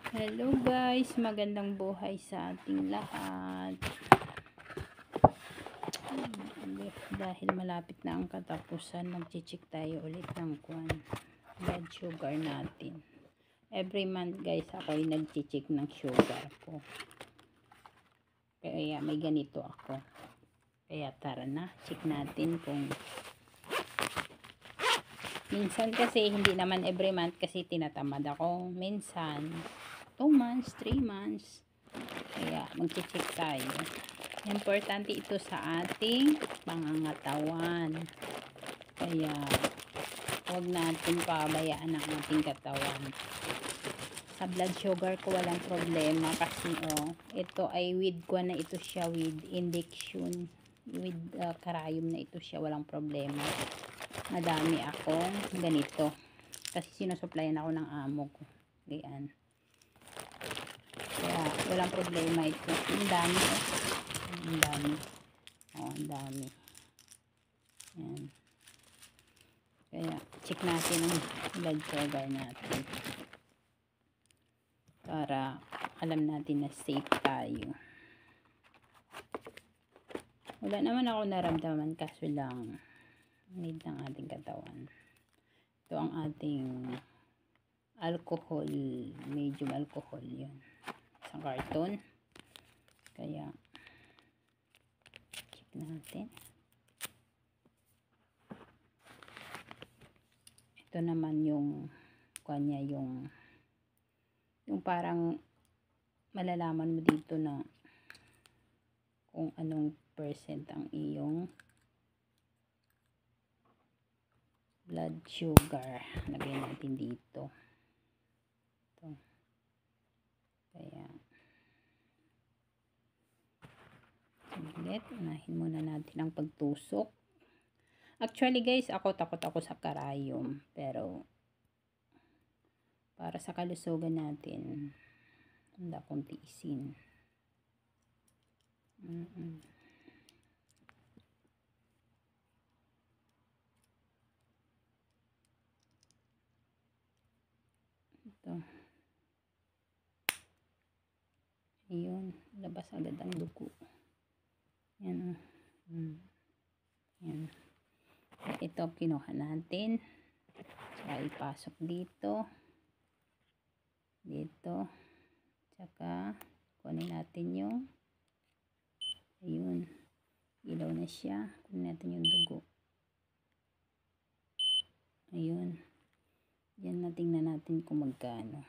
Hello guys, magandang buhay sa ating lahat. Dahil malapit na ang katapusan, mag-check tayo ulit ng blood sugar natin. Every month guys, ako ay nag-check ng sugar ko. Kaya may ganito ako. Kaya tara na, check natin kung minsan kasi hindi naman every month kasi tinatamad ako. Minsan 2 months, 3 months. Kaya mag-check tayo. Importante ito sa ating pangangatawan. Kaya huwag natin pabayaan ang ating katawan. Sa blood sugar ko walang problema kasi ito ay with na ito siya, with injection, with karayom na ito siya, walang problema. Madami akong ganito kasi sinusuplayan ako ng amo ko. Ganyan. Kaya walang problema ito. Ang dami ang dami. Ang dami. Yan. Kaya check natin ang blood sugar natin. Para alam natin na safe tayo. Wala naman ako naramdaman kaso lang need ng ating katawan. Ito ang ating alcohol, medium alcohol yun. Isang karton. Kaya check natin. Ito naman yung kanya, yung parang malalaman mo dito na kung anong percent ang iyong blood sugar. Lagay natin dito. Ito. Kaya saglit, unahin muna natin ang pagtusok. Actually guys, takot ako sa karayom, pero para sa kalusugan natin, handa kong tiisin. Ito. Ayun, labas agad ang dugo. Yan. Yan. Ito kinuha natin. Saka ipasok dito. Dito. Saka kunin natin yung ayun. Ilaw na siya. Kunin natin yung dugo. Ayun. Yan na, tingnan natin kung magkano.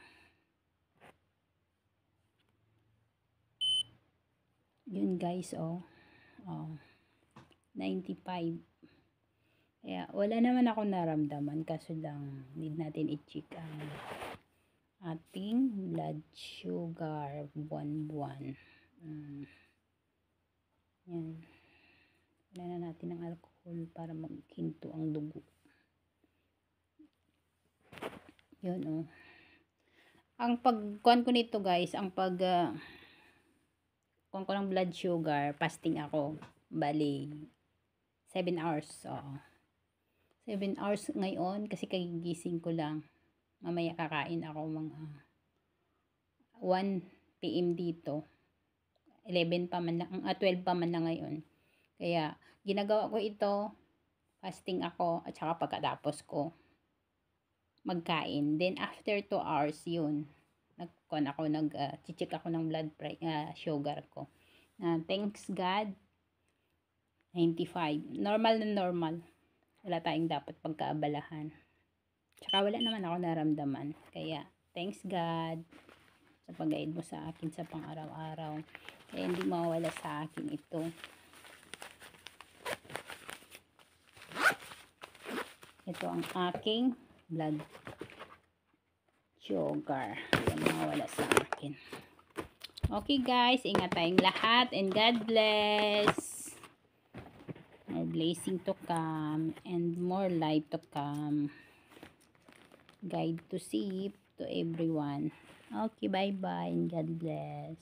Yun guys, 95. Kaya wala naman ako naramdaman, kaso lang need natin i-check ang ating blood sugar buwan-buwan. Yan. Wala na natin ang alcohol para maghinto ang dugo. Yun ang pagkuhan ko nito guys, ang kuhan ko ng blood sugar, fasting ako. Bali 7 hours. 7 hours ngayon kasi kagigising ko lang. Mamaya kakain ako mga 1 PM dito. 11 pa man lang, 12 pa man lang ngayon. Kaya ginagawa ko ito, fasting ako, at saka pagkatapos ko magkain. Then after 2 hours yun, check ako ng blood sugar ko. Thanks God, 95. Normal na normal. Wala tayong dapat pagkaabalahan. Tsaka wala naman ako naramdaman. Kaya thanks God sa pag-guide mo sa akin sa pang-araw-araw. Kaya hindi mawawala sa akin ito. Ito ang aking blood sugar. Hindi mawawala sa akin. Okay guys, ingat tayong lahat and God bless. More blessing to come and more light to come. Guide to see to everyone. Okay, bye-bye and God bless.